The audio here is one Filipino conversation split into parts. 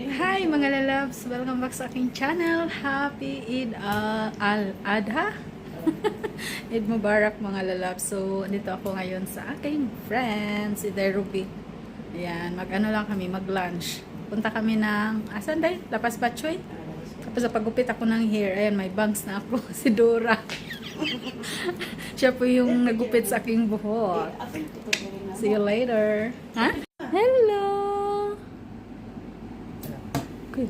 Hi mga lalabs! Welcome back sa aking channel. Happy Eid al-Adha! Eid Mubarak mga lalabs. So, dito ako ngayon sa aking friend, si Ruby. Ayan, mag-ano lang kami, mag-lunch. Punta kami ng, asan dahil? Lapas Batchoy? Tapos sa paggupit ako ng hair, ayan, may bangs na ako, si Dora. Siya po yung nagupit sa aking buhok. See you later. Ha? Hello! Okay.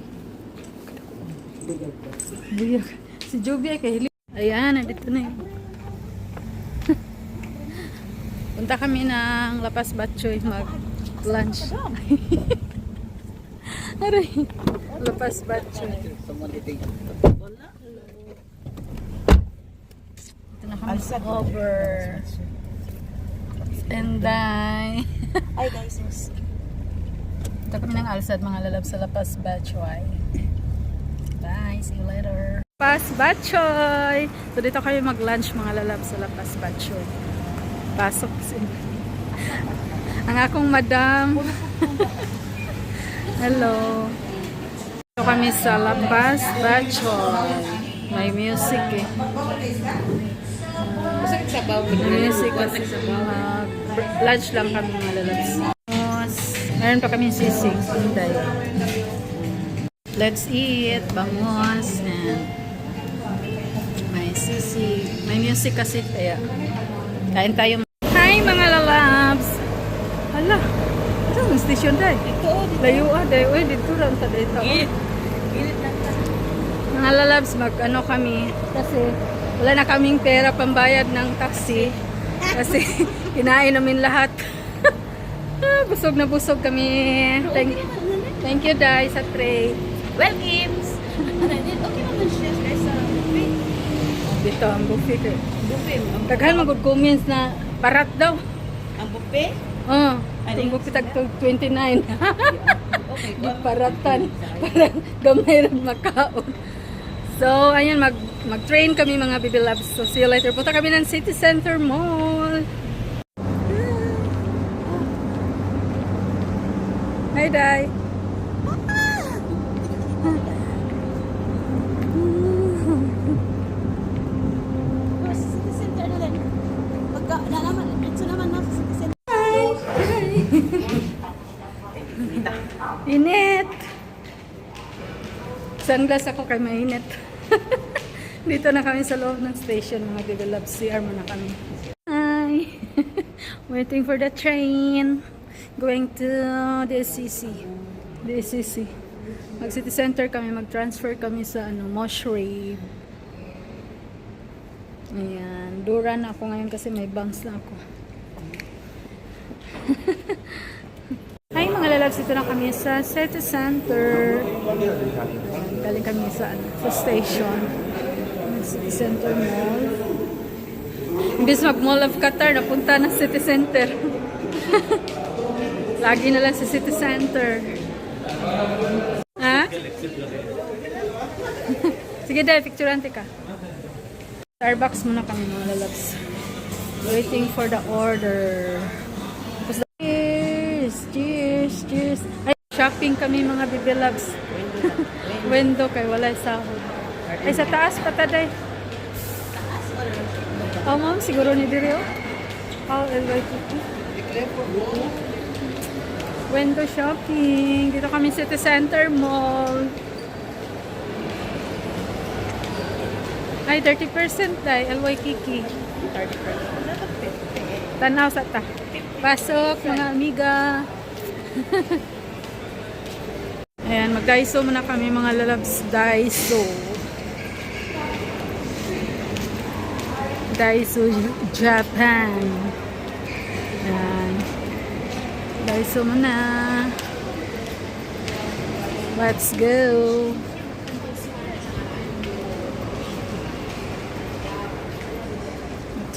Buyak. Si Joby ay kahilig. Ayan, nandito na yun. Punta kami ng Lapas Batchoy mag-lunch. Aray. Lapas Batchoy. Ito na kami sa over. Standby. Hi guys. Ito kami ng Alsad mga lalab sa Lapas Batchoy. Bye, see you later. Lapas Batchoy! So dito kami mag-lunch mga lalab sa Lapas Batchoy. Pasok sila. Ang akong madam. Hello. Dito kami sa Lapas Batchoy. May music eh. May music kasi lunch lang kami mga lalabs. Meron pa kami sisig. Hinday. Let's eat. Bangos. And may sisig. May music kasi. Kaya kain tayo. Hi mga lalabs! Hala. Ito ang station day. Layo day. Uy, dito lang sa dito. Mga lalabs, mag-ano kami. Kasi wala na kaming pera pambayad ng taxi. Kasi kinain namin lahat. Busog na busog kami. Thank you, Dai, sa tray. Welcome. Okay naman siya sa buffet. Dito ang buffet. Buffet. Daghan mag comments na parat daw. Ang buffet? Oh, ang buffet tag 29. Okay. Di paratan. Parang gamay rin makaon. So, ayan, mag-train kami mga baby labs. So, see you later. Punta kami ng City Center Mall. Hi, Dai. City Center na lang. Pagka, naman, ito naman na sa City Center. Init! Sunglass ako kay mainit. Dito na kami sa loob ng station, mga baby loves. CR muna kami. Hi! Waiting for the train. Going to the SCC. The SCC. Mag-city center kami, mag-transfer kami sa Mosh Rave. Ayan. Dura na ako ngayon kasi may bangs na ako. Hi mga lalabs, ito na kami sa city center. Galing kami sa station. City Center Mall. Imbis mag-Mall of Qatar, napunta na city center. Lagi na lang sa city center. Ha? Sige dahil, picturante ka. Starbucks muna kami mga lalabs. Waiting for the order. Cheers! Cheers! Cheers! Ay, shopping kami mga baby loves. Window kay wala sahod. Ay, sa taas pa taday. Taas or? Oh, ma'am, siguro ni Direo. Oh, LYTT. Window shopping. Dito kami City Center Mall. Ay, 30% dahil LY Kiki. 30%. Tanaw sa ta. Pasok, mga amiga. Ayan, mag-Daiso muna kami mga lalabs. Daiso. Daiso Japan. Ayan. Daiso muna. Let's go.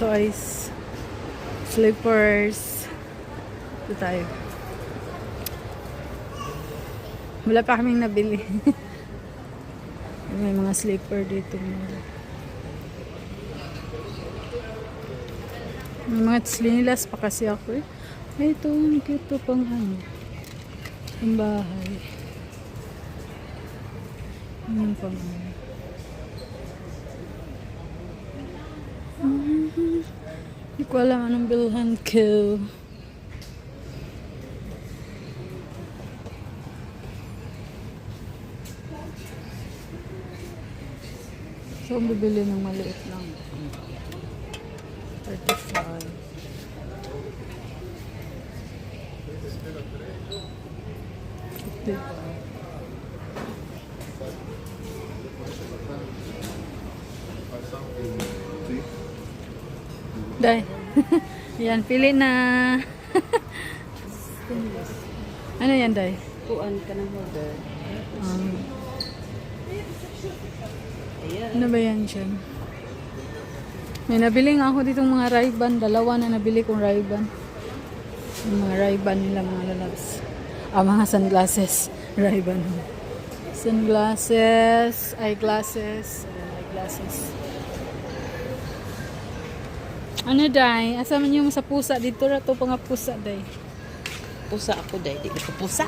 Toys. Slippers. Ito tayo. Wala pa kaming nabili. May mga slipper dito. May mga slinilas pa kasi ako eh. Ay, ito, ang cute to pang ano. Ang bahay. pang Hindi ko alam anong bilhan ko. So, bibili ng maliit lang. 35. Day. Yan, pili na. Ano yan, Day? Tuan ka ng holder. Ayan. Ano ba yan dyan? May nabili nga ako ditong mga Ray-Ban. Dalawa na nabili kong Ray-Ban. Yung mga Ray-Ban nila, mga lalabs. Mga sunglasses. Ray-Ban. Sunglasses, eyeglasses. Eyeglasses. Ano, Day? Asa man yung sa pusa? Dito na to pa nga pusa, Day. Pusa ako dahil. Di ko pusa.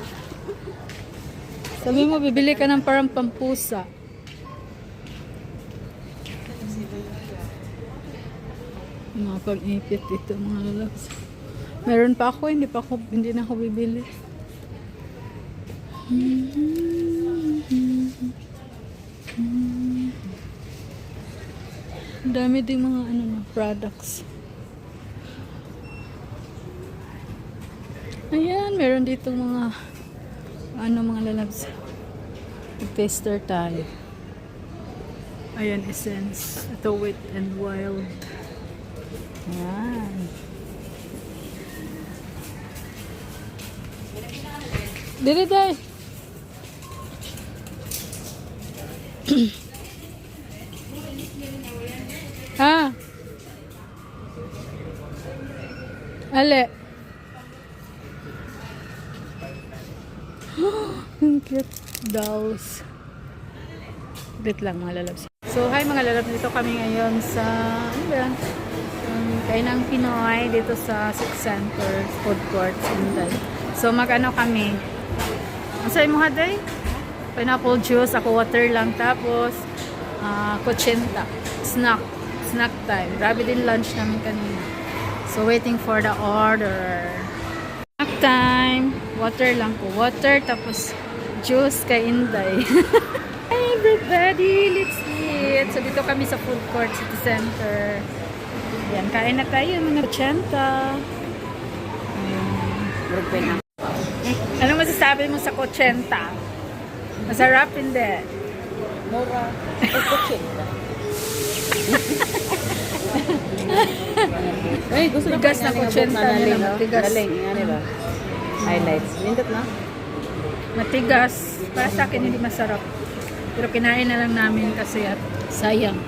Sabi mo, bibili ka ng parang pampusa. Mga pag-ipit dito, mga lalabs. Meron pa ako, hindi na ako bibili. Ang dami din mga products. Ayan, meron dito mga mga lalabs. Taster tayo. Ayan, Essence. Ito, Wet and Wild. Ayan. Dili, Day. Ha? Ale. Ang cute dolls. Bit lang mga lalabs. So, hi mga lalabs. Dito kami ngayon sa ano ba yan? Kainang Pinoy dito sa Six Center Food Court. So, mag-ano kami. Ang sa'yo mo, Day? Pineapple juice. Ako water lang. Tapos, kuchinta. Snack time. Grabe din lunch namin kanina. So, waiting for the order. Snack time. Water lang po. Water, tapos juice kay Inday. Hi everybody! Let's eat! So, dito kami sa food court, City Center. Yan, kain na tayo. Mga 80. Anong masasabi mo sa 80? Masarap, hindi? Mura. Ay, gusto na Tigas na 80 nila. Matigas. Galing, nga ba? Highlights. Nindot na? Matigas. Para sa akin, hindi masarap. Pero kinain na lang namin kasi at sayang.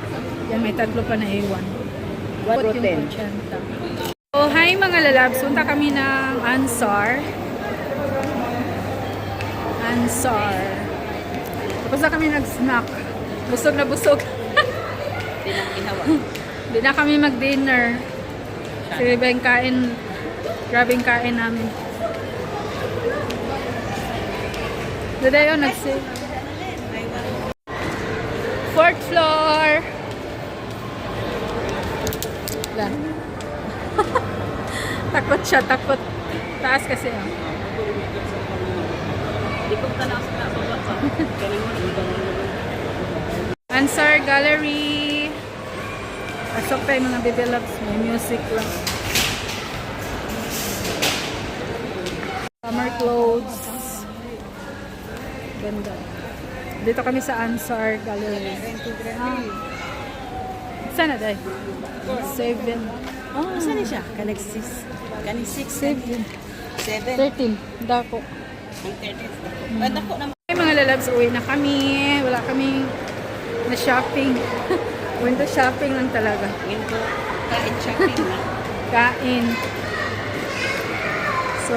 Yan, may tatlo pa na iwan. What Put routine? yung 80. So, hi mga lalabs. Punta kami ng Ansar. Tapos na kami nag-snack. Busog na busog. Hindi na kami mag-dinner. Kasi iba yung kain. Grabe yung kain namin. Doon yun, nag-save. 4th floor. Wala. Takot siya, takot. Taas kasi. Di ko tanaw sa baba pa. Ansar Gallery. Pasok tayo mga baby loves. May music lang. Summer clothes. Ganda. Dito kami sa Ansar Gallery. Sana day? 7. Oh, Saan siya? Kanig 6. Kanig 6. 7. 7. 13. Dako. Ang 13. Banda ko naman. Ay, mga lalabs, uwi na kami. Wala kaming na-shopping. Window shopping lang talaga. Window. Kain shopping na. Kain. So,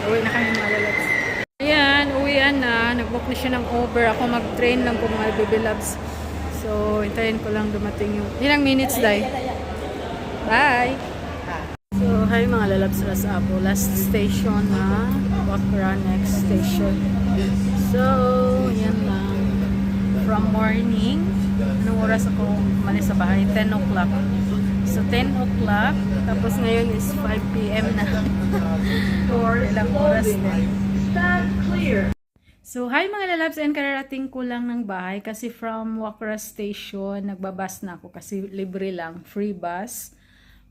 uwi na kami mga lalabs. Ayan, uwian na. Nag-book na siya ng Uber. Ako mag-train lang po mga baby loves. So, hintayin ko lang dumating yung... Ilang minutes, Day? Bye! So, hi mga lalabs, Las Apo. Last station na. Bakra, next station. So, yan lang. From morning, anong oras ako umalis sa bahay? 10 o'clock. So, 10 o'clock. Tapos ngayon is 5 p.m. na. Or ilang oras na. So, hi mga lalabs, and kararating ko lang ng bahay kasi from Wakra Station, nagbabas na ako kasi libre lang, free bus.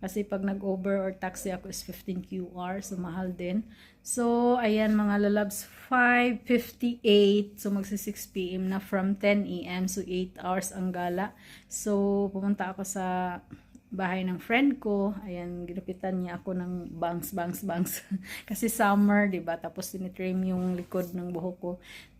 Kasi pag nag-Uber or taxi ako is 15 QR, so mahal din. So, ayan mga lalabs, 5:58, so magsi 6 p.m. na from 10 a.m. So, 8 hours ang gala. So, pumunta ako sa bahay ng friend ko. Ayan, ginupitan niya ako ng bangs. Kasi summer, 'di ba? Tapos tinitrim yung likod ng buhok ko.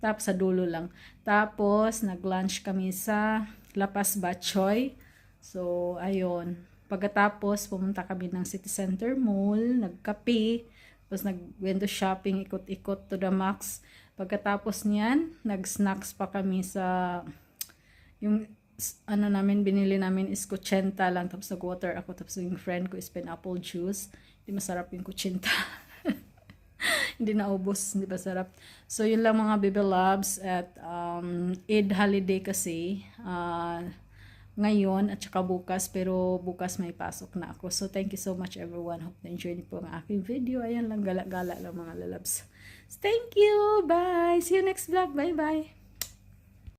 Tapos sa dulo lang. Tapos nag-lunch kami sa Lapas Batchoy. So, ayun. Pagkatapos pumunta kami ng City Center Mall, nagkape, tapos nag-window shopping, ikot-ikot to the max. Pagkatapos niyan, nag-snacks pa kami sa yung ano namin, binili namin is kutsenta lang, tapos nag-water ako, tapos yung friend ko is pineapple juice. Hindi masarap yung kutsenta. Hindi naubos, hindi masarap. So, yun lang mga baby loves at Eid holiday kasi ngayon at saka bukas, pero bukas may pasok na ako. So, thank you so much everyone. Hope na-enjoy niyo po ang aking video. Ayan lang, gala-gala lang mga lalabs. Thank you! Bye! See you next vlog. Bye-bye!